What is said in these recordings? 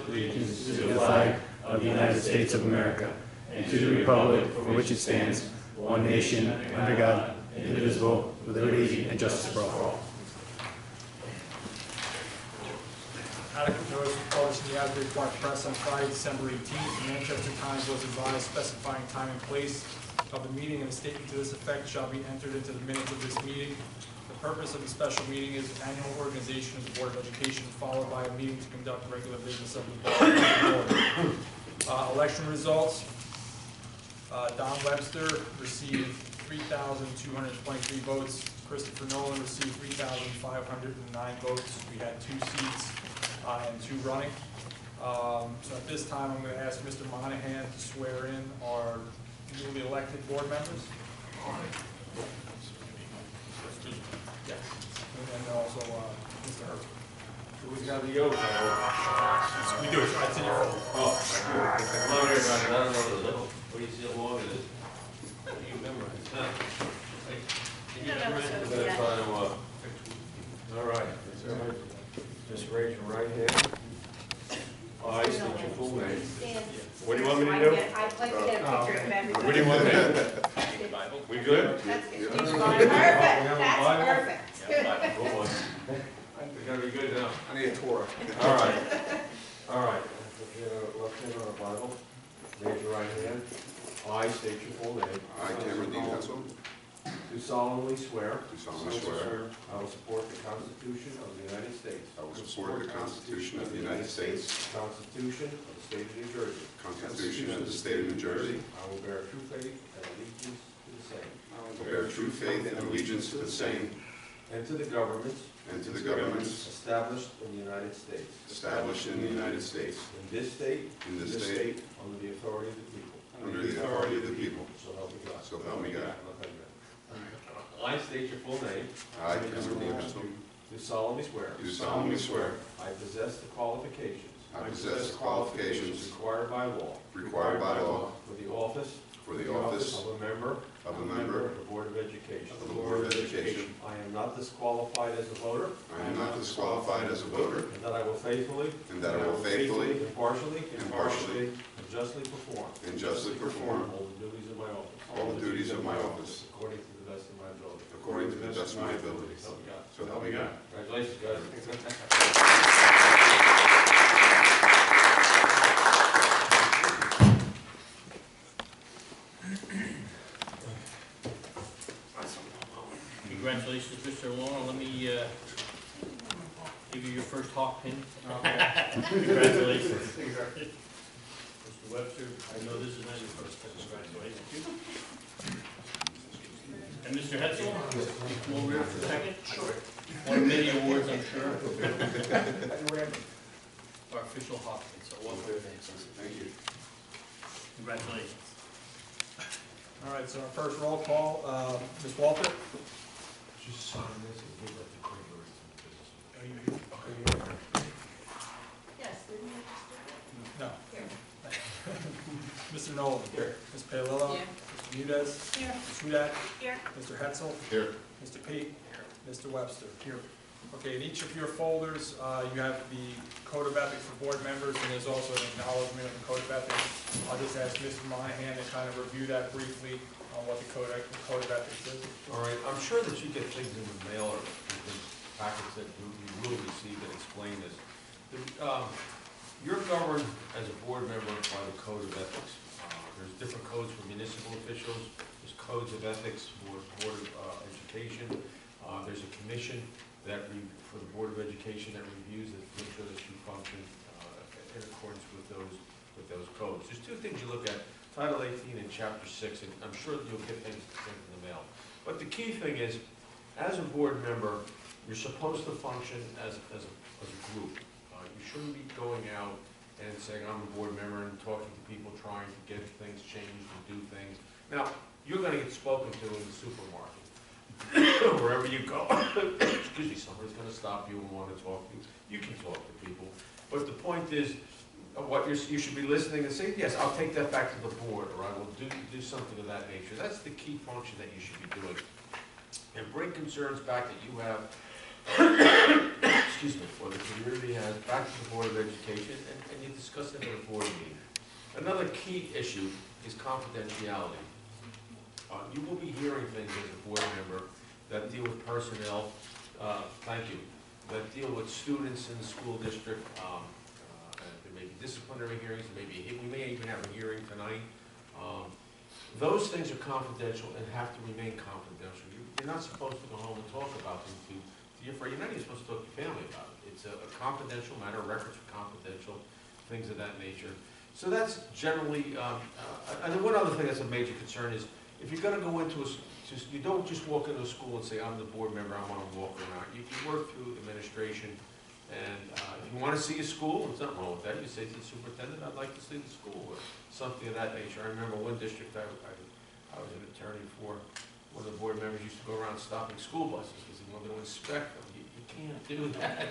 allegiance to the flag of the United States of America and to the republic for which it stands, one nation, under God, indivisible, with liberty and justice for all. Adequate notice was published in the Asbury Park Press on Friday, December 18th. The Manchester Times was advised specifying time and place of the meeting, and a statement to this effect shall be entered into the minutes of this meeting. The purpose of the special meeting is annual organization of the Board of Education, followed by a meeting to conduct regular business of the board. Election results. Don Webster received 3,223 votes. Christopher Nolan received 3,509 votes. We had 2 seats and 2 running. So at this time, I'm going to ask Mr. Monahan to swear in our newly elected board members. Yes. And also Mr. Herbert. Who's got the oath? We do it. It's in your phone. Oh, hello everybody. I don't know the what do you see how long it is? What do you memorize? Can you memorize? We're going to try to, all right. Just raise your right hand. I state your full name. What do you want me to do? I'd like to get a picture of everybody. What do you want me to do? We good? That's good. Perfect. That's perfect. We gotta be good now. I need a Torah. All right. All right. Put your left hand on the Bible. Raise your right hand. I state your full name. I, Cameron D. Hetzel, Do solemnly swear. do solemnly swear I will support the Constitution of the United States. I will support the Constitution of the United States, The Constitution of the State of New Jersey. Constitution of the State of New Jersey. I will bear true faith and allegiance to the same. I will bear true faith and allegiance to the same And to the governments and to the governments established in the United States. established in the United States, In this state. in this state, Under the authority of the people. under the authority of the people. So help me God. So help me God. I state your full name. I, Cameron D. Hetzel, Do solemnly swear. do solemnly swear I possess the qualifications. I possess the qualifications Required by law. required by law For the office. for the office Of a member. of a member Of the Board of Education. of the Board of Education. I am not disqualified as a voter. I am not disqualified as a voter, And that I will faithfully. and that I will faithfully, Impartially. impartially, And justly perform. and justly perform All the duties of my office. all the duties of my office According to the best of my ability. according to the best of my abilities. So help me God. So help me God. Congratulations, guys. Congratulations, Mr. Long. Let me give you your first hawk pin. Congratulations. Mr. Webster, I know this is not your first, but congratulations. And Mr. Hetzel, come over here for a second. Sure. Won many awards, I'm sure. Our official hawk pin, so welcome. Thank you. Congratulations. All right, so our first roll call, Ms. Walter. Just sign this and give that to Kramer. Are you here? Yes, didn't you just No. do it? Mr. Nolan. Here. Ms. Paolillo. Here. Mr. Mudez. Here. Ms. Hudak. Here. Mr. Hetzel. Here. Mr. Pate. Mr. Webster. Here. Okay, in each of your folders, you have the Code of Ethics for board members, and there's also an acknowledgement of the Code of Ethics. I'll just ask Mr. Monahan to kind of review that briefly on what the Code of Ethics is. All right, I'm sure that you get things in the mail or in packets that you will receive that explain this. You're governed as a board member by the Code of Ethics. There's different codes for municipal officials, there's codes of ethics for Board of Education. There's a commission for the Board of Education that reviews it, make sure that you function in accordance with those codes. There's 2 things you look at. Title 18 and Chapter 6, and I'm sure that you'll get things in the mail. But the key thing is, as a board member, you're supposed to function as a group. You shouldn't be going out and saying, I'm a board member, and talking to people, trying to get things changed and do things. Now, you're going to get spoken to in the supermarket. Wherever you go, excuse me, somebody's going to stop you and want to talk to you. You can talk to people. But the point is, what you should be listening and saying, yes, I'll take that back to the board, or I will do something of that nature. That's the key function that you should be doing. And bring concerns back that you have, or the community has back to the Board of Education, and you discuss it at a board meeting. Another key issue is confidentiality. You will be hearing things as a board member that deal with personnel, thank you, that deal with students in the school district. There may be disciplinary hearings, we may even have a hearing tonight. Those things are confidential and have to remain confidential. You're not supposed to go home and talk about them to your friend. You're not even supposed to talk to your family about it. It's a confidential matter, records are confidential, things of that nature. So that's generally, and then one other thing that's a major concern is, if you're gonna go into you don't just walk into a school and say, I'm the board member, I wanna walk around. You work through administration, and if you wanna see a school, there's nothing wrong with that. You say to the superintendent, I'd like to see the school, or something of that nature. I remember one district I was an attorney for, one of the board members used to go around stopping school buses because he wanted to inspect them. You can't do that.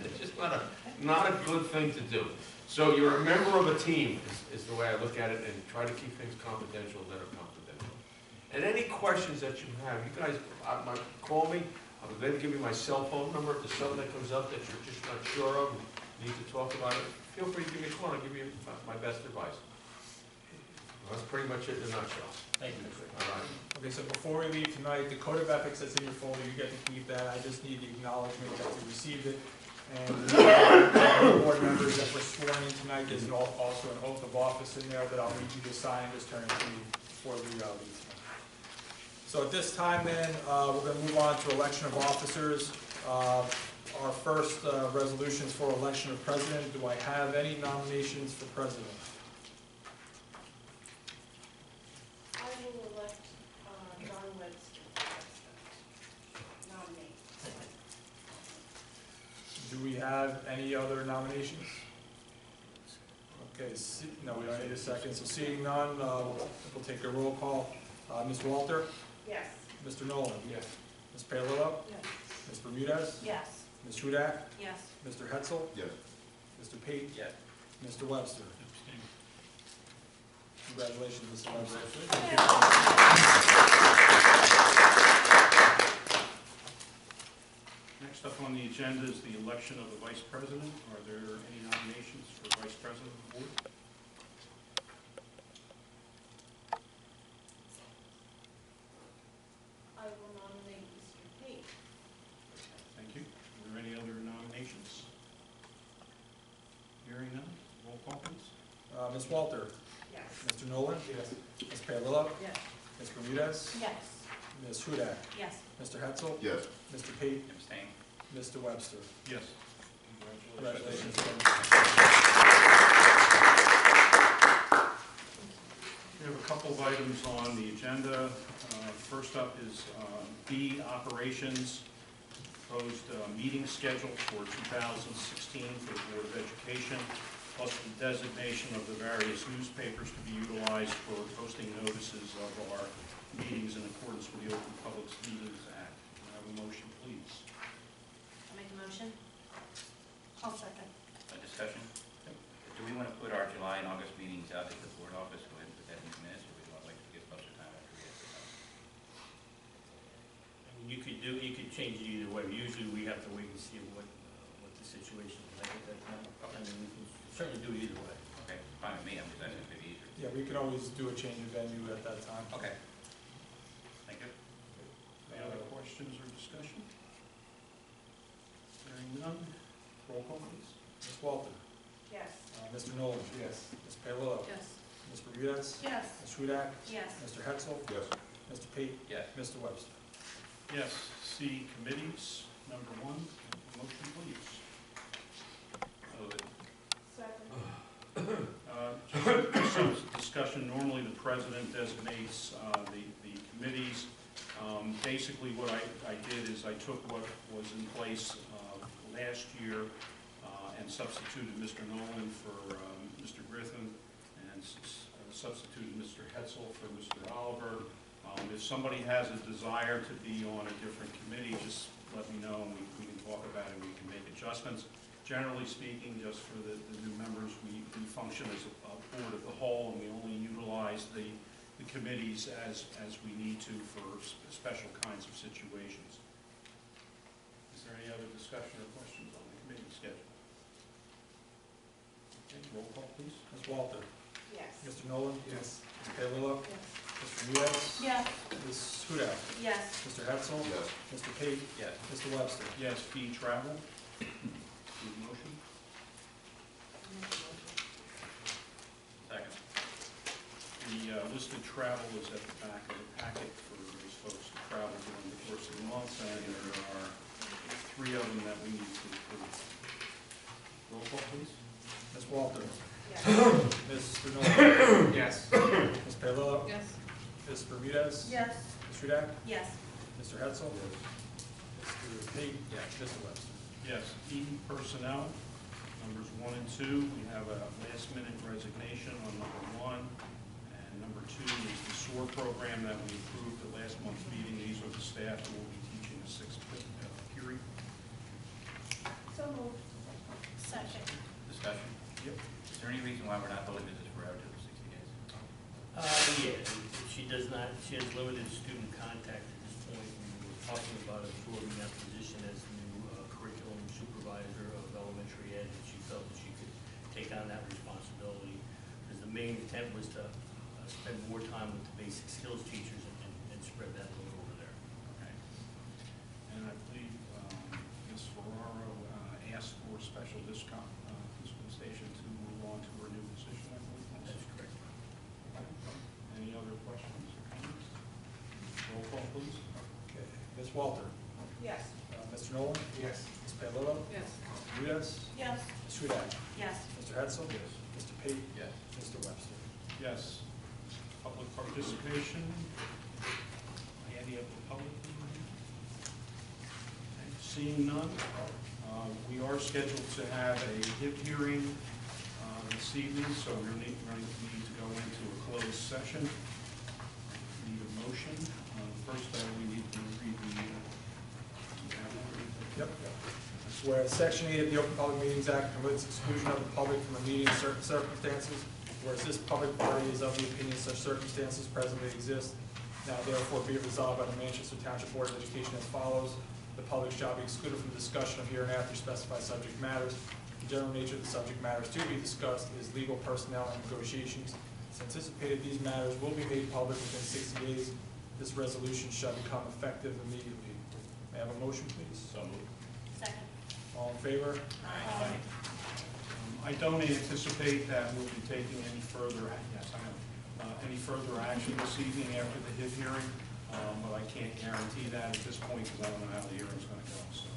It's just not a good thing to do. So you're a member of a team, is the way I look at it, and try to keep things confidential that are confidential. And any questions that you have, you guys call me. I'm going to give you my cell phone number. If there's something that comes up that you're just not sure of, need to talk about it, feel free to give me a call. I'll give you my best advice. Well, that's pretty much it in a nutshell. Thank you. All right. Okay, so before we leave tonight, the code of ethics that's in your folder, you get to keep that. I just need the acknowledgement that you received it. And the board members that were sworn in tonight, there's also an oath of office in there that I'll need you to sign and just turn it to you before we leave tonight. So at this time then, we're going to move on to election of officers. Our first resolution is for election of president. Do I have any nominations for president? I will elect Don Webster as nominee. Do we have any other nominations? Okay, no, we don't need a second. So seeing none, we'll take a roll call. Ms. Walter? Yes. Mr. Nolan? Yes. Ms. Paolillo? Yes. Ms. Bermudez? Yes. Ms. Hudak? Yes. Mr. Hetzel? Yes. Mr. Pate? Yes. Mr. Webster? Congratulations, Mr. Webster. Next up on the agenda is the election of the vice president. Are there any nominations for vice president of the board? I will nominate Mr. Pate. Thank you. Are there any other nominations? Hearing none, roll call please. Ms. Walter? Yes. Mr. Nolan? Yes. Ms. Paolillo? Yes. Ms. Bermudez? Yes. Ms. Hudak? Yes. Mr. Hetzel? Yes. Mr. Pate? Abstain. Mr. Webster? Yes. Congratulations. We have a couple of items on the agenda. First up is B, operations. Proposed meeting schedule for 2016 for the Board of Education, plus the designation of the various newspapers to be utilized for posting notices of our meetings in accordance with the Open Public Meetings Act. Can I have a motion, please? I'll make a motion. I'll second. A discussion? Do we want to put our July and August meetings out at the board office, go ahead and put that in the minutes, or would you like to give us time after we get to that? You could change it either way. Usually we have to wait and see what the situation is like at that time. I mean, we can certainly do it either way. Okay, fine with me, I'm just asking if it's easier. Yeah, we can always do a change of venue at that time. Okay. Thank you. Any other questions or discussion? Hearing none, roll call please. Ms. Walter? Yes. Mr. Nolan? Yes. Ms. Paolillo? Yes. Ms. Bermudez? Yes. Ms. Hudak? Yes. Mr. Hetzel? Yes. Mr. Pate? Yes. Mr. Webster? Yes, C, committees, number 1, motion please. Move it. Second. Just some discussion, normally the president designates the committees. Basically what I did is I took what was in place last year and substituted Mr. Nolan for Mr. Griffin and substituted Mr. Hetzel for Mr. Oliver. If somebody has a desire to be on a different committee, just let me know and we can talk about it and we can make adjustments. Generally speaking, just for the new members, we function as a board of the whole, and we only utilize the committees as we need to for special kinds of situations. Is there any other discussion or questions on the schedule. Okay, roll call, please. Ms. Walter? Yes. Mr. Nolan? Yes. Ms. Paylor? Yes. Mr. Diaz? Yes. Ms. Hudak? Yes. Mr. Hetzel? Yes. Mr. Pate? Yes. Mr. Webster? Yes, fee travel. Need a motion? Second. The listed travel is at the back of the packet for those folks to travel during the course of the month, and there are 3 of them that we need to approve. Roll call, please. Ms. Walter? Yes. Mr. Nolan? Yes. Ms. Paylor? Yes. Ms. Bermudez? Yes. Ms. Hudak? Yes. Mr. Hetzel? Mr. Pate? Yes. Mr. Webster? Yes, E, personnel, numbers 1 and 2, we have a last-minute resignation on number 1, and number 2 is the SOAR program that we approved at last month's meeting. These are the staff who will be teaching the 6th period. So moved. Second. Discussion. Yep. Is there any reason why we're not holding this forever to the 60 days? Yeah, she does not, she has limited student contact at this point. We were talking about absorbing that position as the new curriculum supervisor of elementary ed, and she felt that she could take on that responsibility. Because the main intent was to spend more time with the basic skills teachers and spread that load over there. Okay. And I believe Ms. Ferraro asked for a special dispensation to move on to her new position, I believe. That's correct. Any other questions or comments? Roll call, please. Okay. Ms. Walter? Yes. Mr. Nolan? Yes. Ms. Paylor? Yes. Ms. Bermudez? Yes. Ms. Hudak? Yes. Mr. Hetzel? Yes. Mr. Pate? Yes. Mr. Webster? Yes. Public participation. Any of the public? Okay, seeing none, we are scheduled to have a HIP hearing this evening, so we're going to need to go into a closed session. Need a motion. First, we need to read the. Yep. Whereas Section 8 of the Open Public Meetings Act permits exclusion of the public from a meeting in certain circumstances, whereas this public body is of the opinion such circumstances presently exist, now therefore be it resolved by the Manchester Township Board of Education as follows. The public shall be excluded from discussion of hereinafter specified subject matters. The general nature of the subject matters to be discussed is legal, personnel, and negotiations. It's anticipated these matters will be made public within 60 days. This resolution shall become effective immediately. May I have a motion, please? So moved. Second. All in favor? Aye. I don't anticipate that we'll be taking any further, yes, I know, any further action this evening after the HIP hearing, but I can't guarantee that at this point because I don't know how the hearing's going to go. So,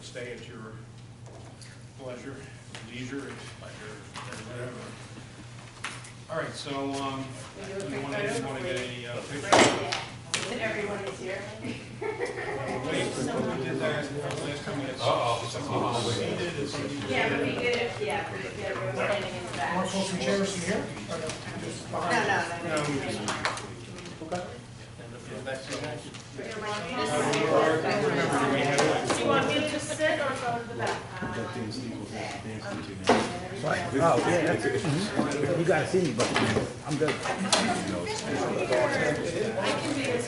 stay at your pleasure, leisure, whatever. All right, so you want to get a picture? Everyone is here. We did that last time we had seated. Yeah, but we did it, yeah, we did it, we were standing in the back. Want to pull some chairs from here? Or no? Just behind? Okay. Do you want me to just sit or go to the back? Oh, yeah. You gotta see me, but I'm good. I can do this.